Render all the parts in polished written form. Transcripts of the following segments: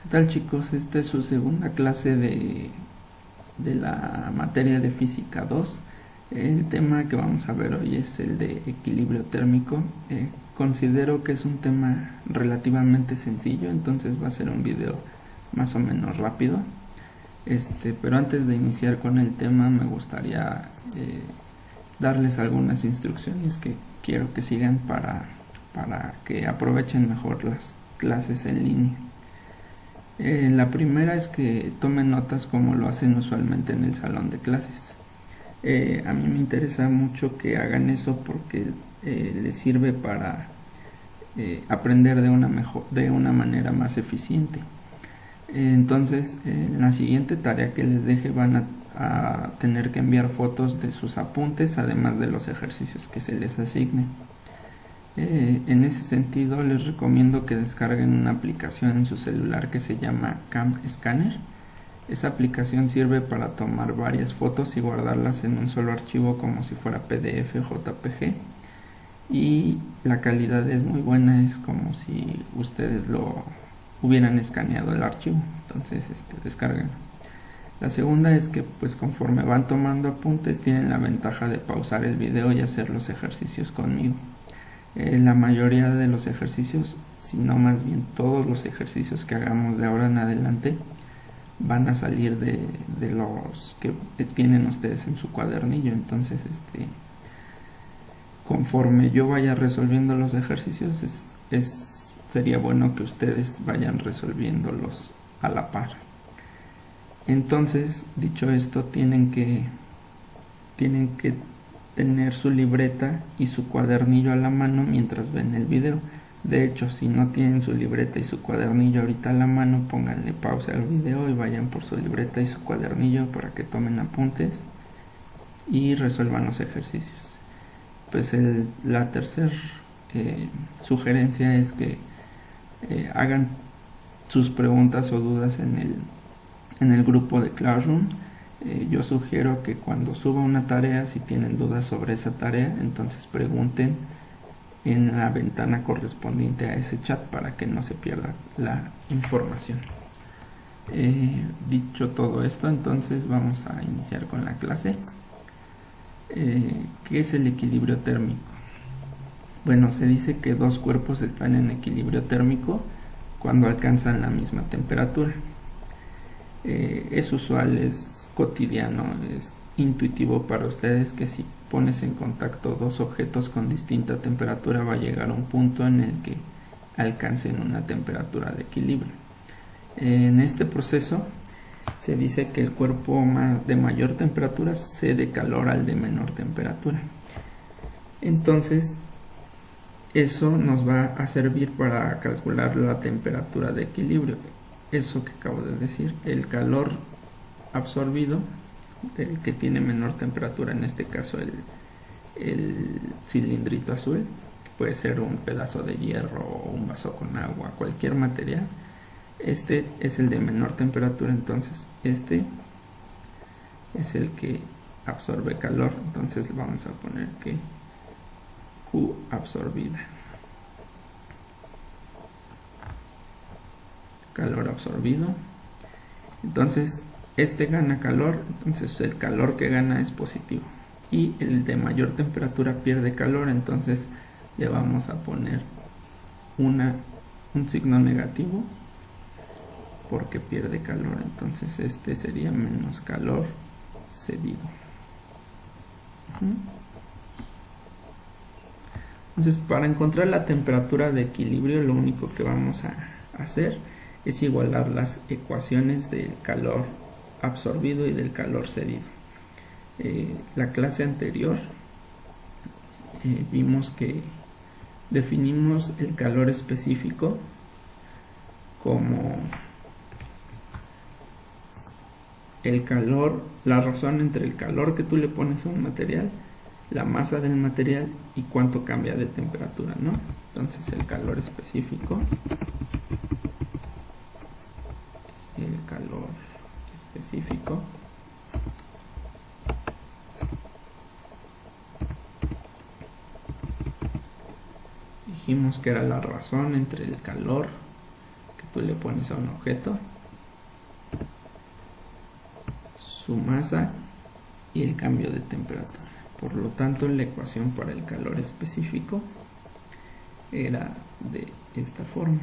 ¿Qué tal, chicos? Esta es su segunda clase de la materia de física 2. El tema que vamos a ver hoy es el de equilibrio térmico. Considero que es un tema relativamente sencillo, entonces va a ser un video más o menos rápido. Pero antes de iniciar con el tema me gustaría darles algunas instrucciones que quiero que sigan para que aprovechen mejor las clases en línea. La primera es que tomen notas como lo hacen usualmente en el salón de clases. A mí me interesa mucho que hagan eso porque les sirve para aprender de una manera más eficiente. Entonces, en la siguiente tarea que les deje van a tener que enviar fotos de sus apuntes, además de los ejercicios que se les asignen. En ese sentido les recomiendo que descarguen una aplicación en su celular que se llama Cam Scanner. Esa aplicación sirve para tomar varias fotos y guardarlas en un solo archivo como si fuera PDF o JPG, y la calidad es muy buena, es como si ustedes lo hubieran escaneado el archivo. Entonces descarguen. La segunda es que pues conforme van tomando apuntes tienen la ventaja de pausar el video y hacer los ejercicios conmigo. La mayoría de los ejercicios, si no más bien todos los ejercicios que hagamos de ahora en adelante, van a salir de los que tienen ustedes en su cuadernillo. Entonces conforme yo vaya resolviendo los ejercicios sería bueno que ustedes vayan resolviéndolos a la par. Entonces, dicho esto, tienen que tener su libreta y su cuadernillo a la mano mientras ven el video. De hecho, si no tienen su libreta y su cuadernillo ahorita a la mano, pónganle pausa al video y vayan por su libreta y su cuadernillo para que tomen apuntes y resuelvan los ejercicios. Pues la tercera sugerencia es que hagan sus preguntas o dudas en el grupo de Classroom. Yo sugiero que cuando suba una tarea, si tienen dudas sobre esa tarea, entonces pregunten en la ventana correspondiente a ese chat para que no se pierda la información. Dicho todo esto, entonces vamos a iniciar con la clase. ¿Qué es el equilibrio térmico? Bueno, se dice que dos cuerpos están en equilibrio térmico cuando alcanzan la misma temperatura. Es usual, es cotidiano, es intuitivo para ustedes que si pones en contacto dos objetos con distinta temperatura va a llegar a un punto en el que alcancen una temperatura de equilibrio. En este proceso se dice que el cuerpo de mayor temperatura cede calor al de menor temperatura. Entonces eso nos va a servir para calcular la temperatura de equilibrio. Eso que acabo de decir, el calor absorbido del que tiene menor temperatura, en este caso el cilindrito azul, que puede ser un pedazo de hierro o un vaso con agua, cualquier material. Este es el de menor temperatura, entonces este es el que absorbe calor. Entonces vamos a poner que Q absorbida, calor absorbido. Entonces gana calor, entonces el calor que gana es positivo, y el de mayor temperatura pierde calor, entonces le vamos a poner un signo negativo porque pierde calor. Entonces sería menos calor cedido. Entonces, para encontrar la temperatura de equilibrio, lo único que vamos a hacer es igualar las ecuaciones del calor absorbido y del calor cedido. La clase anterior vimos que definimos el calor específico como el calor, la razón entre el calor que tú le pones a un material, la masa del material y cuánto cambia de temperatura, ¿no? Entonces el calor específico, dijimos que era la razón entre el calor que tú le pones a un objeto su masa y el cambio de temperatura. Por lo tanto, la ecuación para el calor específico era de esta forma.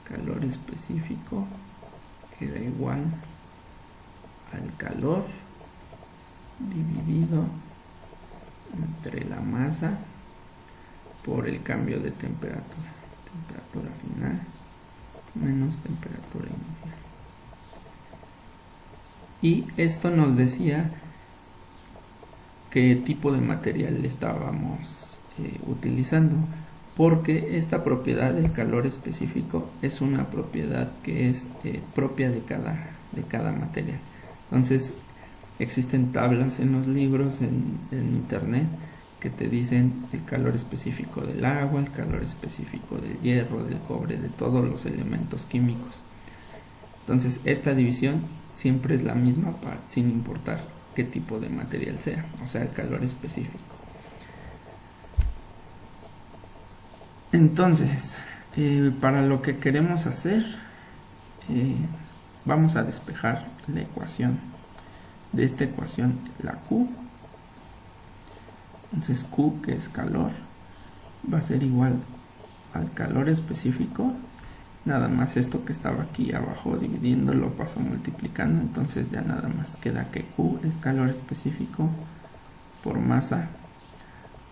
Calor específico era igual al calor dividido entre la masa por el cambio de temperatura. Temperatura final menos temperatura inicial. Y esto nos decía qué tipo de material estábamos utilizando, porque esta propiedad del calor específico es una propiedad que es propia de cada material. Entonces existen tablas en los libros, en internet, que te dicen el calor específico del agua, el calor específico del hierro, del cobre, de todos los elementos químicos. Entonces esta división siempre es la misma sin importar qué tipo de material sea, o sea, el calor específico. Entonces, para lo que queremos hacer, vamos a despejar la ecuación. De esta ecuación, la Q. Entonces Q, que es calor, va a ser igual al calor específico. Nada más esto que estaba aquí abajo dividiendo lo paso multiplicando, entonces ya nada más queda que Q es calor específico por masa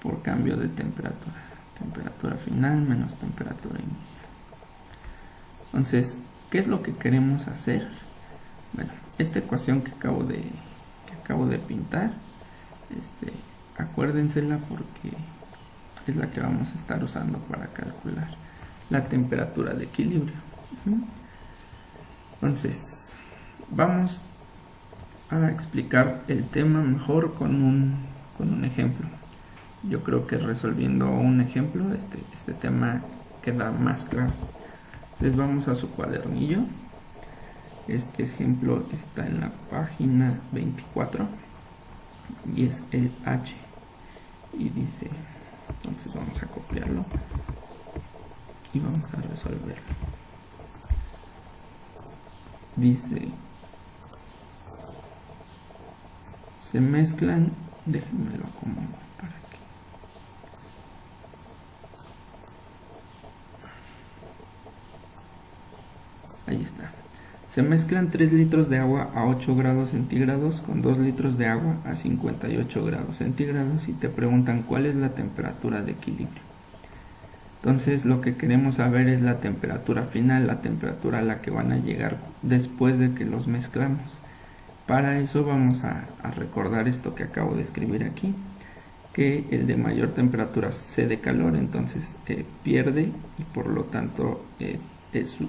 por cambio de temperatura. Temperatura final menos temperatura inicial. Entonces, ¿qué es lo que queremos hacer? Bueno, esta ecuación que acabo de pintar, acuérdensela porque es la que vamos a estar usando para calcular la temperatura de equilibrio. Entonces, vamos a explicar el tema mejor con un ejemplo. Yo creo que resolviendo un ejemplo, este tema queda más claro. Entonces vamos a su cuadernillo. Este ejemplo está en la página 24 y es el H. Y dice, entonces vamos a copiarlo y vamos a resolverlo. Dice, se mezclan, déjenme lo acomodo para que ahí está. Se mezclan 3 litros de agua a 8 grados centígrados con 2 litros de agua a 58 grados centígrados y te preguntan cuál es la temperatura de equilibrio. Entonces lo que queremos saber es la temperatura final, la temperatura a la que van a llegar después de que los mezclamos. Para eso vamos a recordar esto que acabo de escribir aquí, que el de mayor temperatura cede calor, entonces pierde y por lo tanto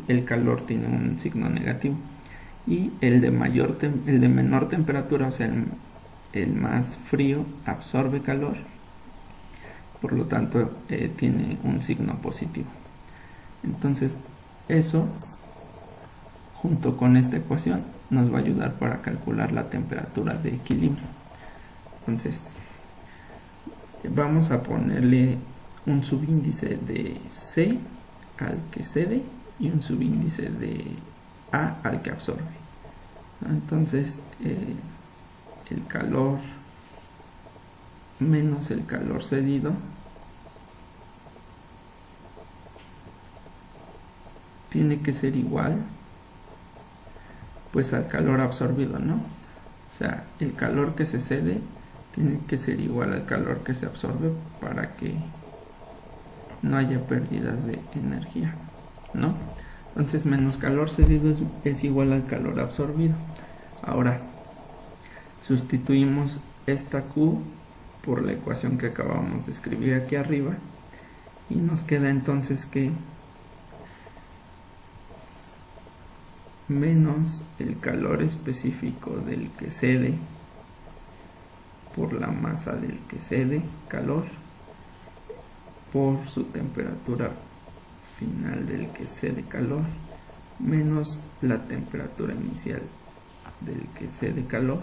el calor tiene un signo negativo. Y el de menor temperatura, o sea el más frío, absorbe calor, por lo tanto tiene un signo positivo. Entonces eso junto con esta ecuación nos va a ayudar para calcular la temperatura de equilibrio. Entonces vamos a ponerle un subíndice de C al que cede y un subíndice de A al que absorbe. Entonces el calor menos el calor cedido tiene que ser igual pues al calor absorbido, ¿no? O sea, el calor que se cede tiene que ser igual al calor que se absorbe para que no haya pérdidas de energía, ¿no? Entonces menos calor cedido es igual al calor absorbido. Ahora sustituimos esta Q por la ecuación que acabamos de escribir aquí arriba y nos queda entonces que menos el calor específico del que cede por la masa del que cede calor por su temperatura final del que cede calor menos la temperatura inicial del que cede calor.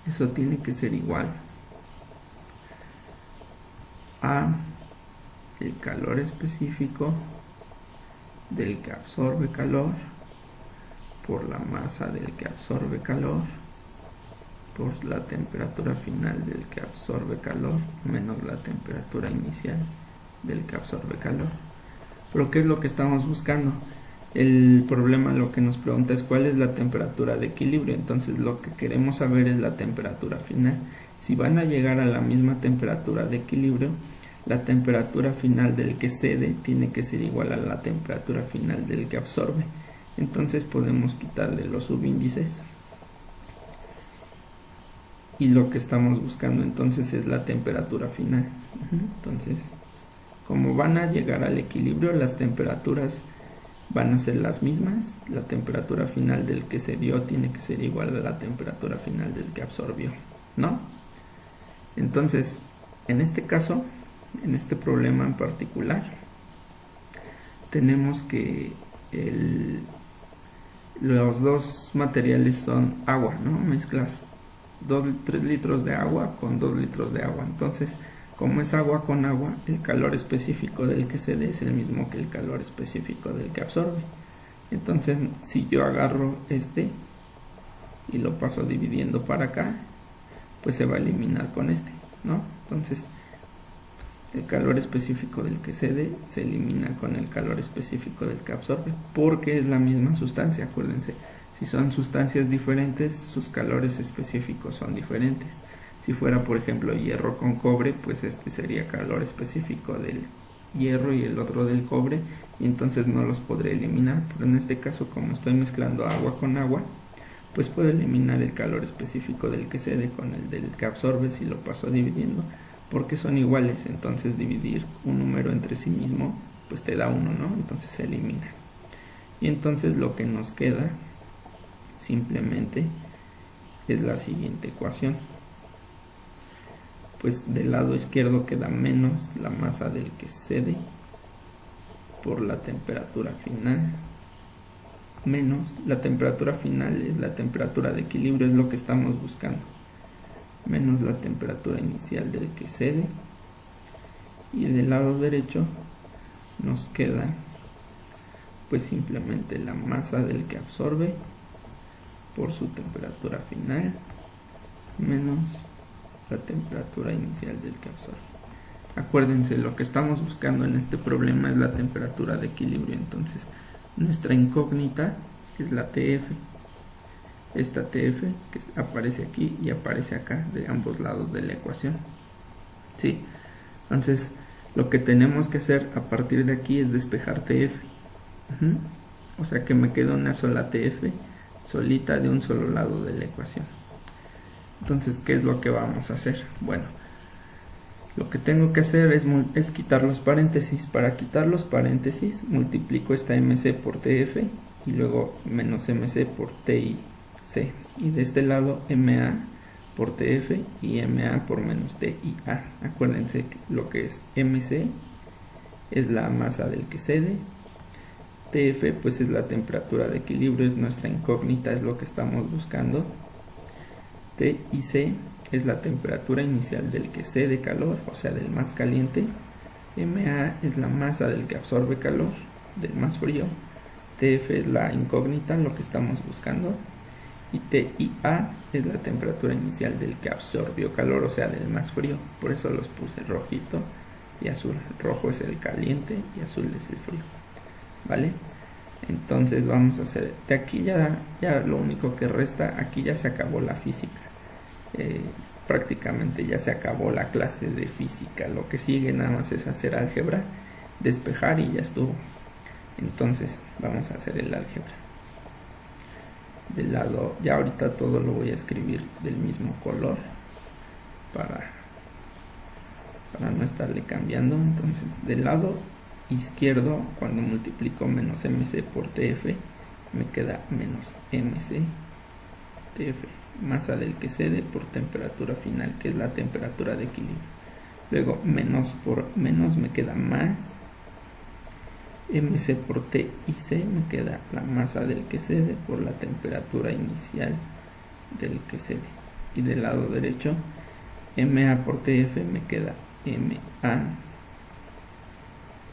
Eso tiene que ser igual a el calor específico del que absorbe calor por la masa del que absorbe calor por la temperatura final del que absorbe calor menos la temperatura inicial del que absorbe calor. Pero ¿qué es lo que estamos buscando? El problema lo que nos pregunta es cuál es la temperatura de equilibrio. Entonces lo que queremos saber es la temperatura final. Si van a llegar a la misma temperatura de equilibrio, la temperatura final del que cede tiene que ser igual a la temperatura final del que absorbe. Entonces podemos quitarle los subíndices y lo que estamos buscando entonces es la temperatura final. Entonces, como van a llegar al equilibrio, las temperaturas van a ser las mismas. La temperatura final del que cedió tiene que ser igual a la temperatura final del que absorbió, ¿no? Entonces, en este caso, en este problema en particular, tenemos que los dos materiales son agua, ¿no? Mezclas 3 litros de agua con 2 litros de agua. Entonces, como es agua con agua, el calor específico del que cede es el mismo que el calor específico del que absorbe. Entonces, si yo agarro este y lo paso dividiendo para acá, pues se va a eliminar con este, ¿no? Entonces, el calor específico del que cede se elimina con el calor específico del que absorbe, porque es la misma sustancia, acuérdense. Si son sustancias diferentes, sus calores específicos son diferentes. Si fuera, por ejemplo, hierro con cobre, pues este sería calor específico del hierro y el otro del cobre, y entonces no los podré eliminar. Pero en este caso, como estoy mezclando agua con agua, pues puedo eliminar el calor específico del que cede con el del que absorbe si lo paso dividiendo, porque son iguales. Entonces dividir un número entre sí mismo, pues te da 1, ¿no? Entonces se elimina. Y entonces lo que nos queda simplemente es la siguiente ecuación. Pues del lado izquierdo queda menos la masa del que cede por la temperatura final, menos la temperatura final es la temperatura de equilibrio, es lo que estamos buscando, menos la temperatura inicial del que cede, y del lado derecho nos queda pues simplemente la masa del que absorbe por su temperatura final menos la temperatura inicial del que absorbe. Acuérdense, lo que estamos buscando en este problema es la temperatura de equilibrio. Entonces nuestra incógnita es la TF, esta TF que aparece aquí y aparece acá de ambos lados de la ecuación, ¿sí? Entonces lo que tenemos que hacer a partir de aquí es despejar TF. O sea que me queda una sola TF solita de un solo lado de la ecuación. Entonces, ¿qué es lo que vamos a hacer? Bueno, lo que tengo que hacer es quitar los paréntesis. Para quitar los paréntesis multiplico esta MC por TF y luego menos MC por TIC, y de este lado MA por TF y MA por menos TIA. Acuérdense que lo que es MC es la masa del que cede, TF pues es la temperatura de equilibrio, es nuestra incógnita, es lo que estamos buscando, TIC es la temperatura inicial del que cede calor, o sea del más caliente, MA es la masa del que absorbe calor, del más frío, TF es la incógnita, lo que estamos buscando, y TIA es la temperatura inicial del que absorbió calor, o sea del más frío. Por eso los puse rojito y azul. Rojo es el caliente y azul es el frío, ¿vale? Entonces vamos a hacer de aquí ya lo único que resta, aquí ya se acabó la física, prácticamente ya se acabó la clase de física. Lo que sigue nada más es hacer álgebra, despejar y ya estuvo. Entonces vamos a hacer el álgebra. Del lado, ya ahorita todo lo voy a escribir del mismo color para no estarle cambiando. Entonces del lado izquierdo, cuando multiplico menos MC por TF, me queda menos MC TF, masa del que cede por temperatura final, que es la temperatura de equilibrio. Luego menos por menos me queda más MC por TIC, me queda la masa del que cede por la temperatura inicial del que cede. Y del lado derecho, MA por TF me queda MA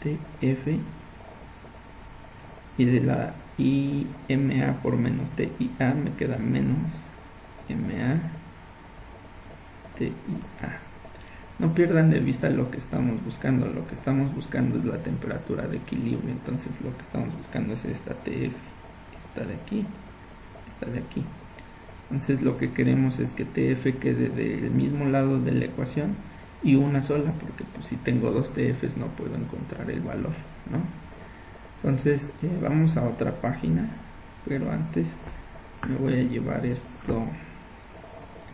TF y de la IMA por menos TIA me queda menos MA TIA. No pierdan de vista lo que estamos buscando. Lo que estamos buscando es la temperatura de equilibrio. Entonces lo que estamos buscando es esta TF, esta de aquí, esta de aquí. Entonces lo que queremos es que TF quede del mismo lado de la ecuación y una sola, porque pues si tengo dos TFs no puedo encontrar el valor, ¿no? Entonces vamos a otra página, pero antes me voy a llevar esta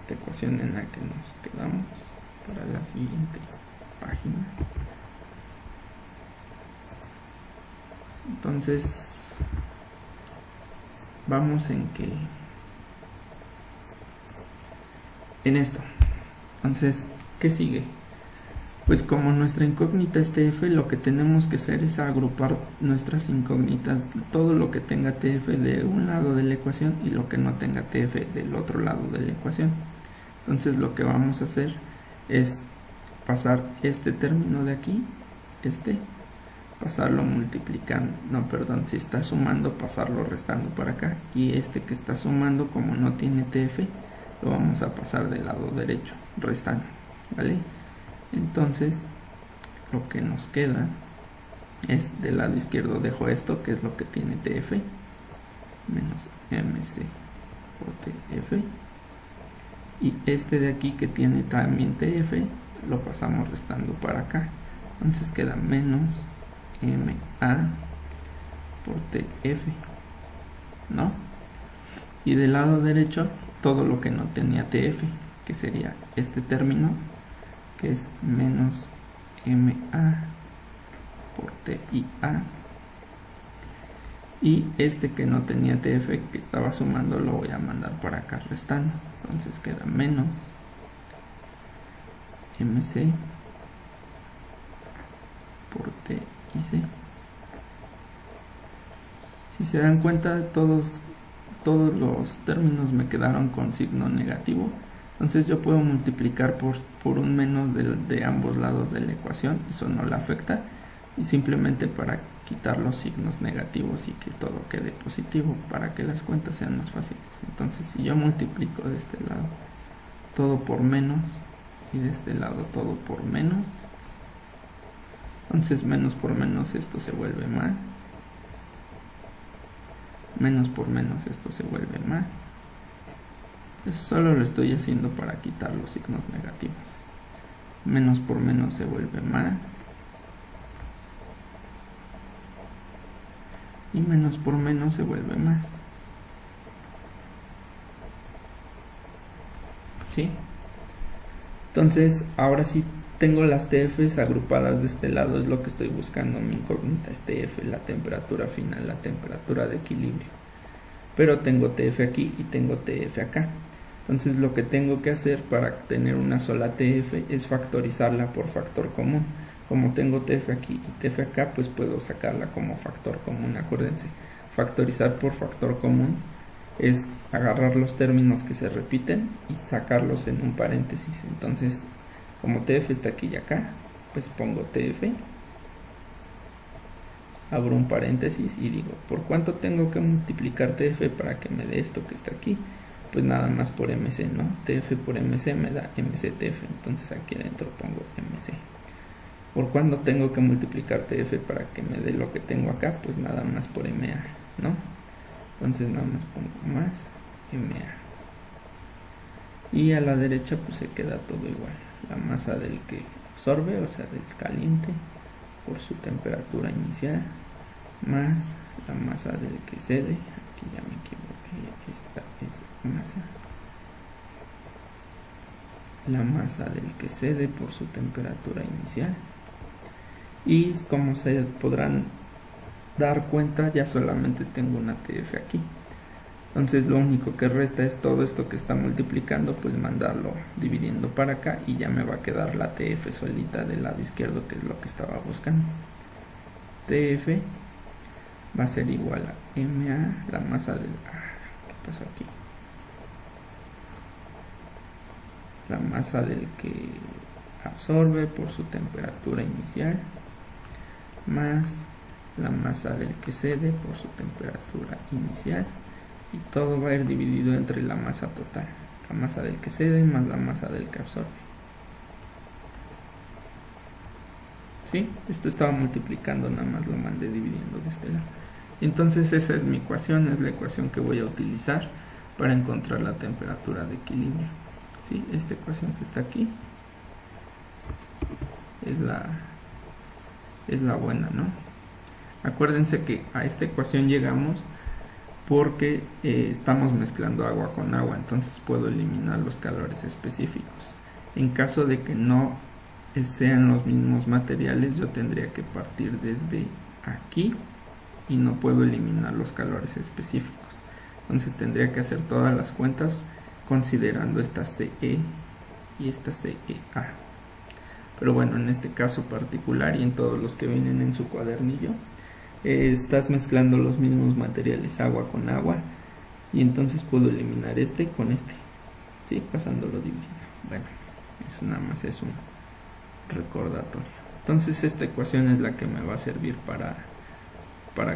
ecuación en la que nos quedamos para la siguiente página. Entonces vamos en esto. Entonces, ¿qué sigue? Pues como nuestra incógnita es TF, lo que tenemos que hacer es agrupar nuestras incógnitas, todo lo que tenga TF de un lado de la ecuación y lo que no tenga TF del otro lado de la ecuación. Entonces lo que vamos a hacer es pasar este término de aquí, pasarlo multiplicando, si está sumando, pasarlo restando para acá, y este que está sumando, como no tiene TF, lo vamos a pasar del lado derecho, restando, ¿vale? Entonces lo que nos queda es del lado izquierdo dejo esto, que es lo que tiene TF, menos MC por TF, y este de aquí que tiene también TF lo pasamos restando para acá. Entonces queda menos MA por TF, ¿no? Y del lado derecho todo lo que no tenía TF, que sería este término, que es menos MA por TIA, y este que no tenía TF, que estaba sumando, lo voy a mandar para acá restando. Entonces queda menos MC por TIC. Si se dan cuenta, todos los términos me quedaron con signo negativo. Entonces yo puedo multiplicar por un menos de ambos lados de la ecuación, eso no la afecta, y simplemente para quitar los signos negativos y que todo quede positivo, para que las cuentas sean más fáciles. Entonces si yo multiplico de este lado todo por menos y de este lado todo por menos, entonces menos por menos esto se vuelve más, menos por menos esto se vuelve más. Eso solo lo estoy haciendo para quitar los signos negativos. Menos por menos se vuelve más, y menos por menos se vuelve más. ¿Sí? Entonces ahora sí tengo las TFs agrupadas de este lado, es lo que estoy buscando. Mi incógnita es TF, la temperatura final, la temperatura de equilibrio, pero tengo TF aquí y tengo TF acá. Entonces lo que tengo que hacer para tener una sola TF es factorizarla por factor común. Como tengo TF aquí y TF acá, pues puedo sacarla como factor común. Acuérdense, factorizar por factor común es agarrar los términos que se repiten y sacarlos en un paréntesis. Entonces, como TF está aquí y acá, pues pongo TF, abro un paréntesis y digo, ¿por cuánto tengo que multiplicar TF para que me dé esto que está aquí? Pues nada más por MC, ¿no? TF por MC me da MCTF, entonces aquí adentro pongo MC. ¿Por cuándo tengo que multiplicar TF para que me dé lo que tengo acá? Pues nada más por MA, ¿no? Entonces nada más pongo más MA. Y a la derecha pues se queda todo igual. La masa del que absorbe, o sea del caliente, por su temperatura inicial, más la masa del que cede. Aquí ya me equivoqué, esta es masa. La masa del que cede por su temperatura inicial. Y como se podrán dar cuenta, ya solamente tengo una TF aquí. Entonces lo único que resta es todo esto que está multiplicando, pues mandarlo dividiendo para acá y ya me va a quedar la TF solita del lado izquierdo, que es lo que estaba buscando. TF va a ser igual a MA, la masa del... ¿qué pasó aquí? La masa del que absorbe por su temperatura inicial, más la masa del que cede por su temperatura inicial, y todo va a ir dividido entre la masa total, la masa del que cede más la masa del que absorbe. ¿Sí? Esto estaba multiplicando, nada más lo mandé dividiendo de este lado. Entonces esa es mi ecuación, es la ecuación que voy a utilizar para encontrar la temperatura de equilibrio. ¿Sí? Esta ecuación que está aquí es la buena, ¿no? Acuérdense que a esta ecuación llegamos porque estamos mezclando agua con agua, entonces puedo eliminar los calores específicos. En caso de que no sean los mismos materiales, yo tendría que partir desde aquí y no puedo eliminar los calores específicos. Entonces tendría que hacer todas las cuentas considerando esta CE y esta CEA. Pero bueno, en este caso particular y en todos los que vienen en su cuadernillo, estás mezclando los mismos materiales, agua con agua, y entonces puedo eliminar este con este, ¿sí? Pasándolo dividiendo. Bueno, eso nada más es un recordatorio. Entonces esta ecuación es la que me va a servir para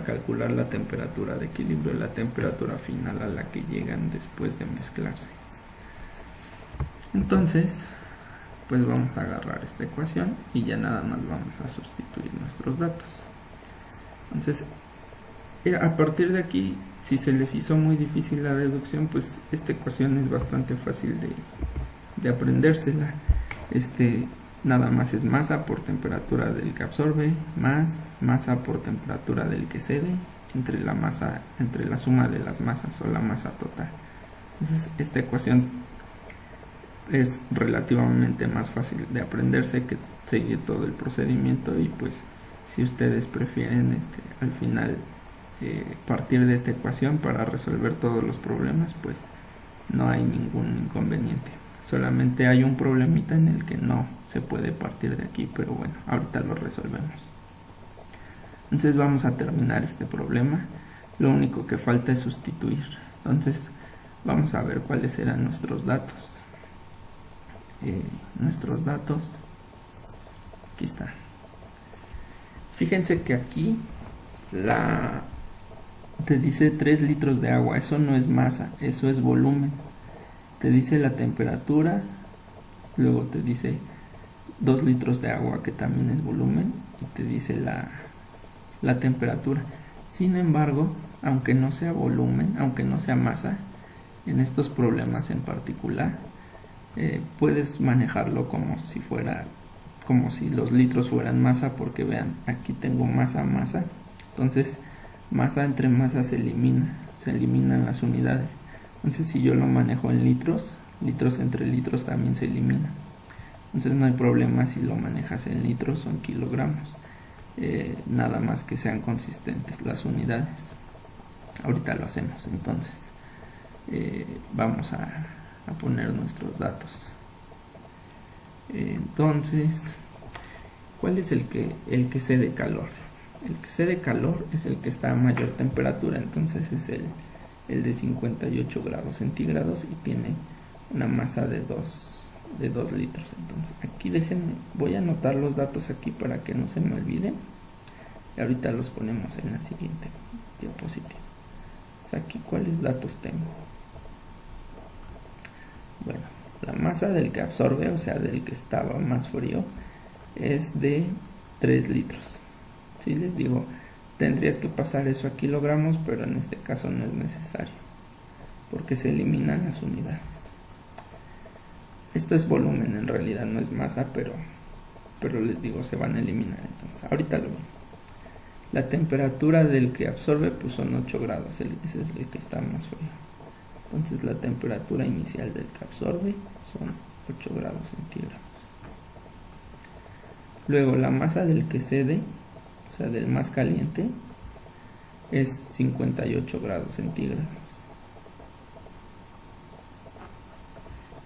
calcular la temperatura de equilibrio, la temperatura final a la que llegan después de mezclarse. Entonces, pues vamos a agarrar esta ecuación y ya nada más vamos a sustituir nuestros datos. Entonces, a partir de aquí, si se les hizo muy difícil la deducción, pues esta ecuación es bastante fácil de aprendérsela. Nada más es masa por temperatura del que absorbe más masa por temperatura del que cede entre la suma de las masas o la masa total. Entonces esta ecuación es relativamente más fácil de aprenderse que seguir todo el procedimiento, y pues si ustedes prefieren al final partir de esta ecuación para resolver todos los problemas, pues no hay ningún inconveniente. Solamente hay un problemita en el que no se puede partir de aquí, pero bueno, ahorita lo resolvemos. Entonces vamos a terminar este problema. Lo único que falta es sustituir. Entonces vamos a ver cuáles serán nuestros datos. Aquí está. Fíjense que aquí te dice 3 litros de agua. Eso no es masa, eso es volumen. Te dice la temperatura, luego te dice 2 litros de agua, que también es volumen, y te dice la temperatura. Sin embargo, aunque no sea volumen, aunque no sea masa, en estos problemas en particular, puedes manejarlo como si los litros fueran masa, porque vean, aquí tengo masa, entonces masa entre masa se eliminan las unidades. Entonces si yo lo manejo en litros entre litros también se elimina. Entonces no hay problema si lo manejas en litros o en kilogramos, nada más que sean consistentes las unidades. Ahorita lo hacemos. Entonces vamos a poner nuestros datos. Entonces, ¿cuál es el que cede calor? El que cede calor es el que está a mayor temperatura, entonces es el de 58 grados centígrados y tiene una masa de 2 litros. Entonces aquí voy a anotar los datos aquí para que no se me olviden, y ahorita los ponemos en la siguiente diapositiva. Entonces aquí, ¿cuáles datos tengo? Bueno, la masa del que absorbe, o sea del que estaba más frío, es de 3 litros. Si les digo, tendrías que pasar eso a kilogramos, pero en este caso no es necesario, porque se eliminan las unidades. Esto es volumen, en realidad no es masa, pero les digo, se van a eliminar. Entonces, ahorita lo ven. La temperatura del que absorbe, pues son 8 grados, ese es el que está más frío. Entonces la temperatura inicial del que absorbe son 8 grados centígrados. Luego la masa del que cede, o sea del más caliente, es 58 grados centígrados.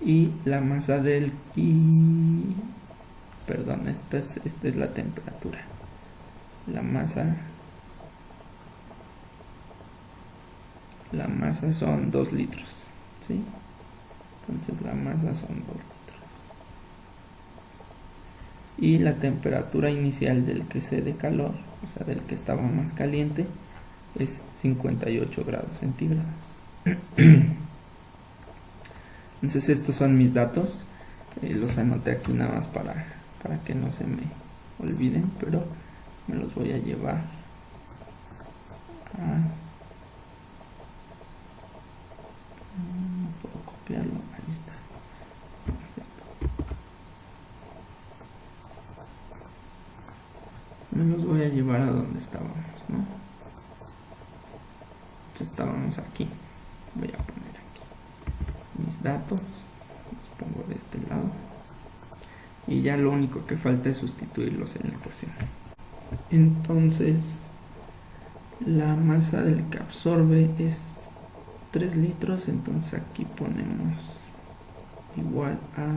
Y la masa esta es la temperatura. La masa son 2 litros, ¿sí? Entonces la masa son 2 litros. y la temperatura inicial del que cede calor, o sea, del que estaba más caliente, es 58 grados centígrados. Entonces estos son mis datos, los anoté aquí nada más para que no se me olviden, pero me los voy a llevar a... No puedo copiarlo, ahí está. Me los voy a llevar a donde estábamos, ¿no? Entonces estábamos aquí. Voy a poner aquí mis datos, los pongo de este lado y ya lo único que falta es sustituirlos en la ecuación. Entonces la masa del que absorbe es 3 litros, entonces aquí ponemos igual a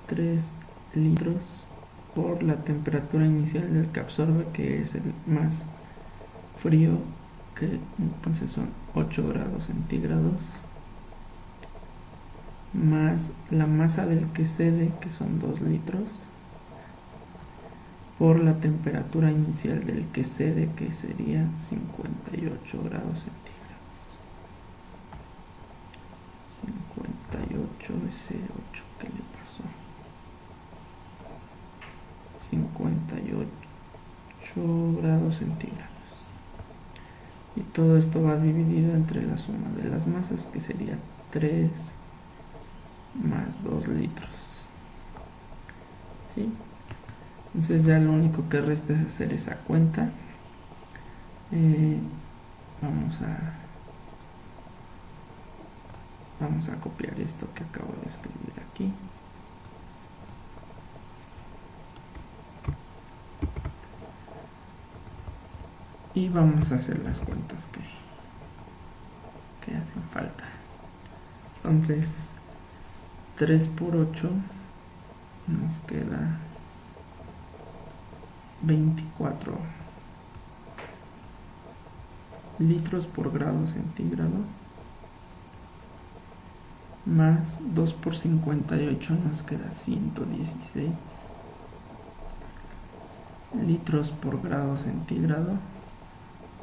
3 litros por la temperatura inicial del que absorbe, que es el más frío, que entonces son 8 grados centígrados, más la masa del que cede, que son 2 litros, por la temperatura inicial del que cede, que sería 58 grados centígrados. 58, ese 8, ¿qué le pasó? 58 grados centígrados. Y todo esto va dividido entre la suma de las masas, que sería 3 más 2 litros. ¿Sí? Entonces ya lo único que resta es hacer esa cuenta. Vamos a copiar esto que acabo de escribir aquí. Y vamos a hacer las cuentas que hacen falta. Entonces 3 por 8 nos queda 24 litros por grado centígrado, más 2 por 58 nos queda 116 litros por grado centígrado,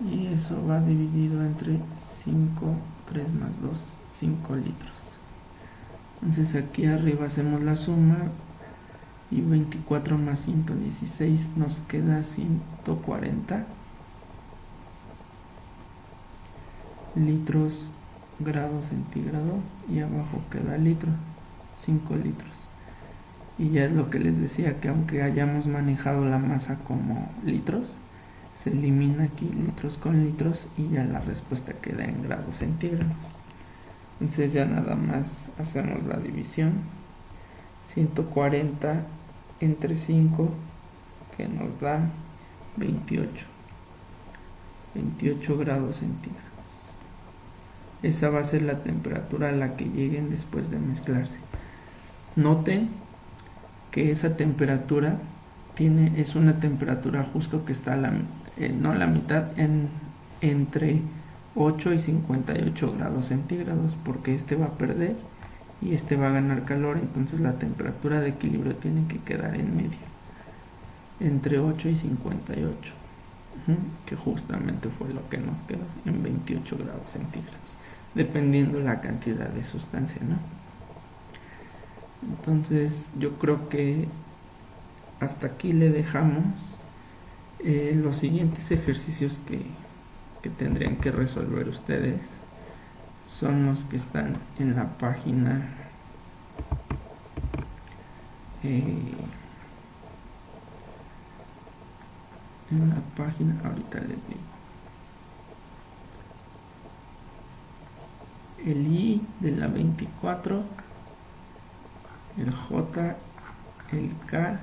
y eso va dividido entre 5, 3 más 2, 5 litros. Entonces aquí arriba hacemos la suma y 24 más 116 nos queda 140 litros grado centígrado, y abajo queda litro, 5 litros. Y ya es lo que les decía, que aunque hayamos manejado la masa como litros, se elimina aquí litros con litros y ya la respuesta queda en grados centígrados. Entonces ya nada más hacemos la división. 140 entre 5, que nos da 28 grados centígrados. Esa va a ser la temperatura a la que lleguen después de mezclarse. Noten que esa temperatura es una temperatura justo que está no la mitad, entre 8 y 58 grados centígrados, porque este va a perder y este va a ganar calor. Entonces la temperatura de equilibrio tiene que quedar en medio, entre 8 y 58, que justamente fue lo que nos quedó en 28 grados centígrados, dependiendo la cantidad de sustancia, ¿no? Entonces yo creo que hasta aquí le dejamos. Los siguientes ejercicios que tendrían que resolver ustedes son los que están en la página ahorita les digo. El I de la 24, el J, el K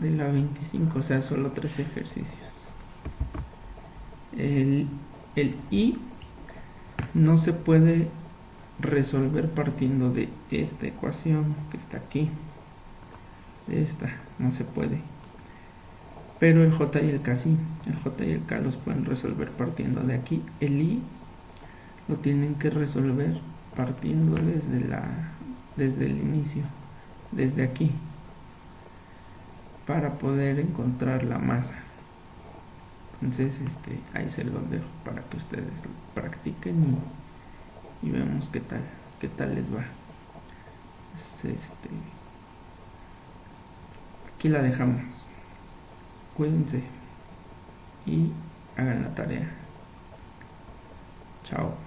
de la 25, o sea, solo 3 ejercicios. El I no se puede resolver partiendo de esta ecuación que está aquí. De esta no se puede. Pero el J y el K sí. El J y el K los pueden resolver partiendo de aquí. El I lo tienen que resolver partiendo desde el inicio, desde aquí. para poder encontrar la masa. Entonces ahí se los dejo para que ustedes practiquen y vemos qué tal les va. Aquí la dejamos. Cuídense y hagan la tarea. Chao.